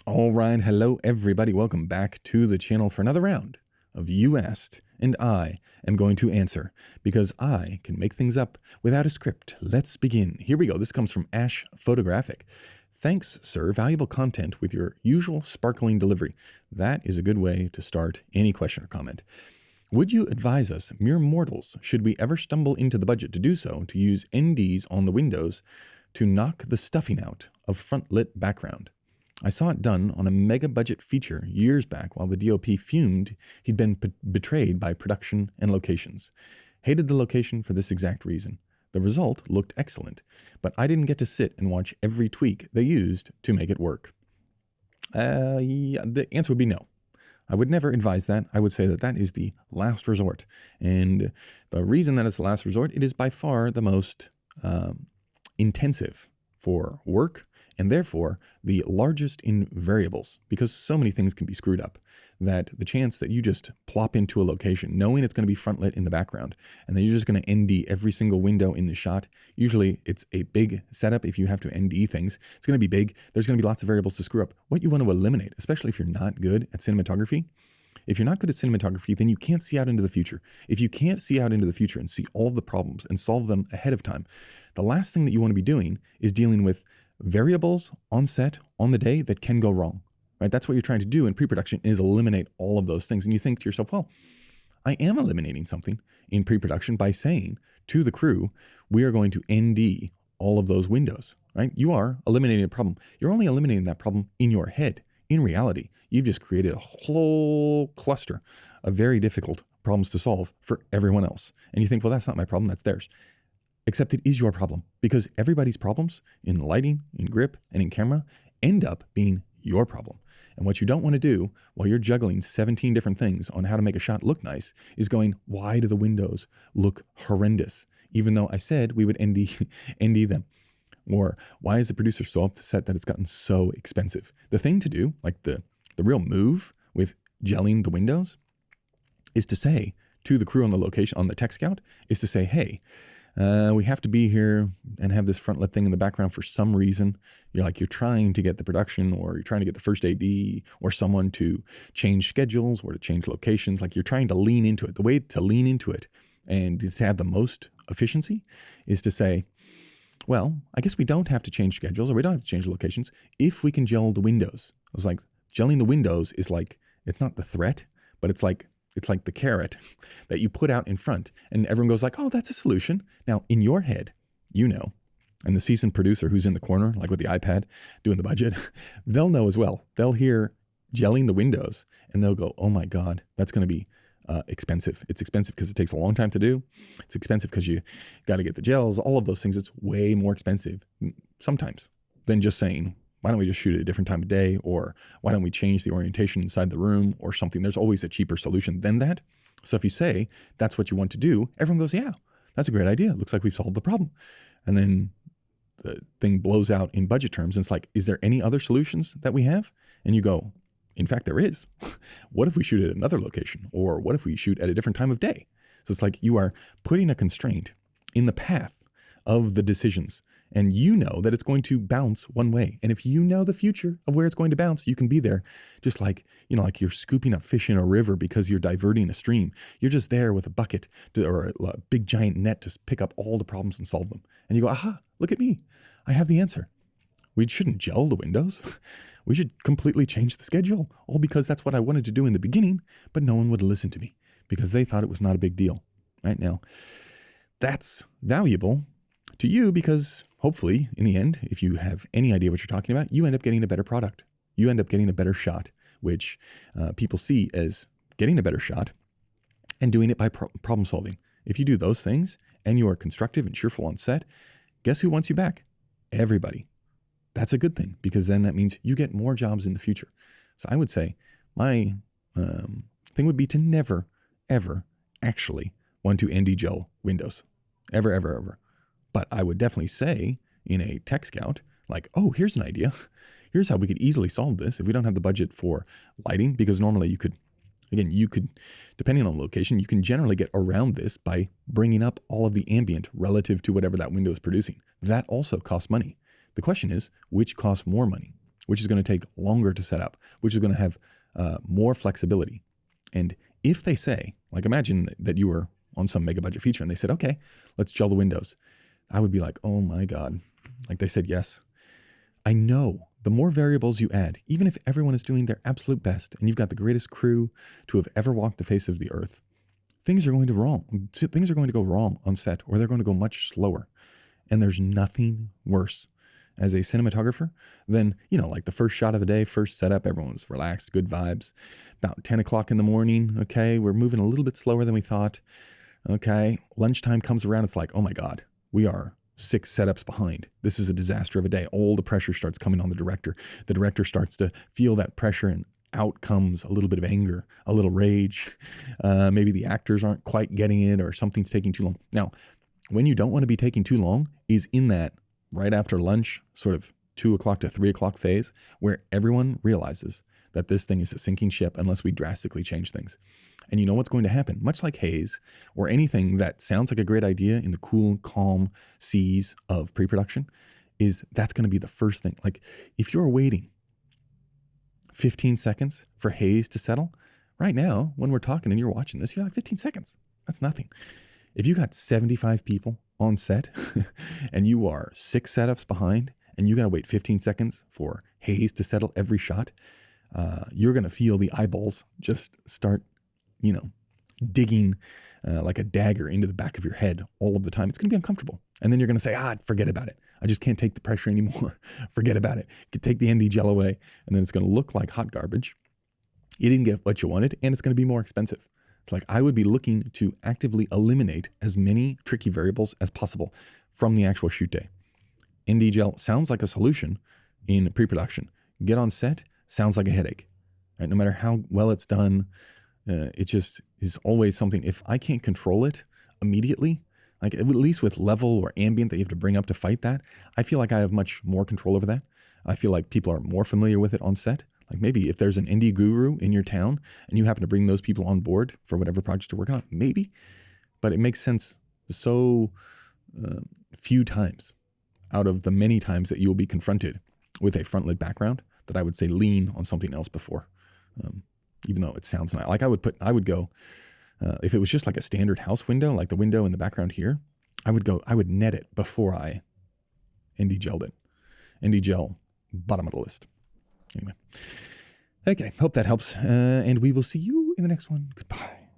All right, hello everybody. Welcome back to the channel for another round of You Asked, and I am going to answer because I can make things up without a script. Let's begin. Here we go. This comes from Ash Photographic. Thanks, sir. Valuable content with your usual sparkling delivery. That is a good way to start any question or comment. Would you advise us, mere mortals, should we ever stumble into the budget to do so, to use NDs on the windows to knock the stuffing out of front-lit background? I saw it done on a mega budget feature years back while the DOP fumed he'd been betrayed by production and locations. Hated the location for this exact reason. The result looked excellent, but I didn't get to sit and watch every tweak they used to make it work. Yeah, the answer would be no. I would never advise that. I would say that that is the last resort. And the reason that it's the last resort, it is by far the most intensive for work, and therefore the largest in variables, because so many things can be screwed up, that the chance that you just plop into a location knowing it's going to be front lit in the background, and then you're just going to ND every single window in the shot. Usually it's a big setup. If you have to ND things, it's going to be big. There's going to be lots of variables to screw up. What you want to eliminate, especially if you're not good at cinematography, if you're not good at cinematography, then you can't see out into the future. If you can't see out into the future and see all of the problems and solve them ahead of time, the last thing that you want to be doing is dealing with variables on set on the day that can go wrong, right? That's what you're trying to do in pre-production, is eliminate all of those things. And you think to yourself, well, I am eliminating something in pre-production by saying to the crew, we are going to ND all of those windows, right? You are eliminating a problem. You're only eliminating that problem in your head. In reality, you've just created a whole cluster of very difficult problems to solve for everyone else. And you think, well, that's not my problem, that's theirs. Except it is your problem, because everybody's problems in lighting, in grip, and in camera end up being your problem. And what you don't want to do while you're juggling 17 different things on how to make a shot look nice is going, why do the windows look horrendous? Even though I said we would ND them. Or why is the producer so upset that it's gotten so expensive? The thing to do, like the real move with gelling the windows, is to say to the crew on the location, on the tech scout, is to say, hey, we have to be here and have this front lit thing in the background for some reason. You're trying to get the production, or you're trying to get the first AD or someone to change schedules or to change locations. Like, you're trying to lean into it. The way to lean into it and to have the most efficiency is to say, well, I guess we don't have to change schedules, or we don't have to change locations if we can gel the windows. I was like, gelling the windows is like, it's not the threat, but it's like the carrot that you put out in front, and everyone goes like, oh, that's a solution. Now, in your head, you know, and the seasoned producer who's in the corner, like with the iPad doing the budget, they'll know as well. They'll hear gelling the windows and they'll go, oh my God, that's going to be expensive. It's expensive because it takes a long time to do. It's expensive because you got to get the gels, all of those things. It's way more expensive sometimes than just saying, why don't we just shoot at a different time of day? Or why don't we change the orientation inside the room or something? There's always a cheaper solution than that. So if you say that's what you want to do, everyone goes, yeah, that's a great idea. Looks like we've solved the problem. And then the thing blows out in budget terms. And it's like, is there any other solutions that we have? And you go, in fact, there is. What if we shoot at another location? Or what if we shoot at a different time of day? So it's like you are putting a constraint in the path of the decisions. And you know that it's going to bounce one way. And if you know the future of where it's going to bounce, you can be there. Just like, like you're scooping up fish in a river because you're diverting a stream. You're just there with a bucket or a big giant net to pick up all the problems and solve them. And you go, aha, look at me. I have the answer. We shouldn't gel the windows. We should completely change the schedule, all because that's what I wanted to do in the beginning, but no one would listen to me because they thought it was not a big deal. Right now, that's valuable to you because hopefully, in the end, if you have any idea what you're talking about, you end up getting a better product. You end up getting a better shot, which people see as getting a better shot and doing it by problem solving. If you do those things and you are constructive and cheerful on set, guess who wants you back? Everybody. That's a good thing, because then that means you get more jobs in the future. So I would say my thing would be to never, ever actually want to ND gel windows. Ever, ever, ever. But I would definitely say in a tech scout, like, oh, here's an idea. Here's how we could easily solve this if we don't have the budget for lighting, because normally you could, depending on the location, you can generally get around this by bringing up all of the ambient relative to whatever that window is producing. That also costs money. The question is, which costs more money? which is going to take longer to set up, which is going to have more flexibility. And if they say, like imagine that you were on some mega budget feature and they said, okay, let's gel the windows. I would be like, oh my God. Like they said, yes. I know the more variables you add, even if everyone is doing their absolute best and you've got the greatest crew to have ever walked the face of the earth, things are going to go wrong on set, or they're going to go much slower. And there's nothing worse as a cinematographer than, like the first shot of the day, first setup, everyone's relaxed, good vibes. About 10 o'clock in the morning, okay, we're moving a little bit slower than we thought. Okay, lunchtime comes around, it's like, oh my God, we are 6 setups behind. This is a disaster of a day. All the pressure starts coming on the director. The director starts to feel that pressure, and out comes a little bit of anger, a little rage. Maybe the actors aren't quite getting it, or something's taking too long. Now, when you don't want to be taking too long is in that right after lunch, sort of 2 o'clock to 3 o'clock phase, where everyone realizes that this thing is a sinking ship unless we drastically change things. And you know what's going to happen? Much like haze or anything that sounds like a great idea in the cool, calm seas of pre-production, is that's going to be the first thing. Like if you're waiting 15 seconds for haze to settle, right now, when we're talking and you're watching this, you're like 15 seconds. That's nothing. If you got 75 people on set and you are 6 setups behind and you got to wait 15 seconds for haze to settle every shot, you're going to feel the eyeballs just start, digging like a dagger into the back of your head all of the time. It's going to be uncomfortable. And then you're going to say, forget about it. I just can't take the pressure anymore. Forget about it. Take the ND gel away. And then it's going to look like hot garbage. You didn't get what you wanted, and it's going to be more expensive. It's like I would be looking to actively eliminate as many tricky variables as possible from the actual shoot day. ND gel sounds like a solution in pre-production. Get on set, sounds like a headache. Right? No matter how well it's done, it just is always something. If I can't control it immediately, like at least with level or ambient that you have to bring up to fight that, I feel like I have much more control over that. I feel like people are more familiar with it on set. Like maybe if there's an indie guru in your town and you happen to bring those people on board for whatever project you're working on, maybe. But it makes sense so few times out of the many times that you will be confronted with a front-lit background that I would say lean on something else before. Even though it sounds nice. Like I would go, if it was just like a standard house window, like the window in the background here, I would net it before I ND gelled it. ND gel, bottom of the list. Anyway. Okay, hope that helps. And we will see you in the next one. Goodbye.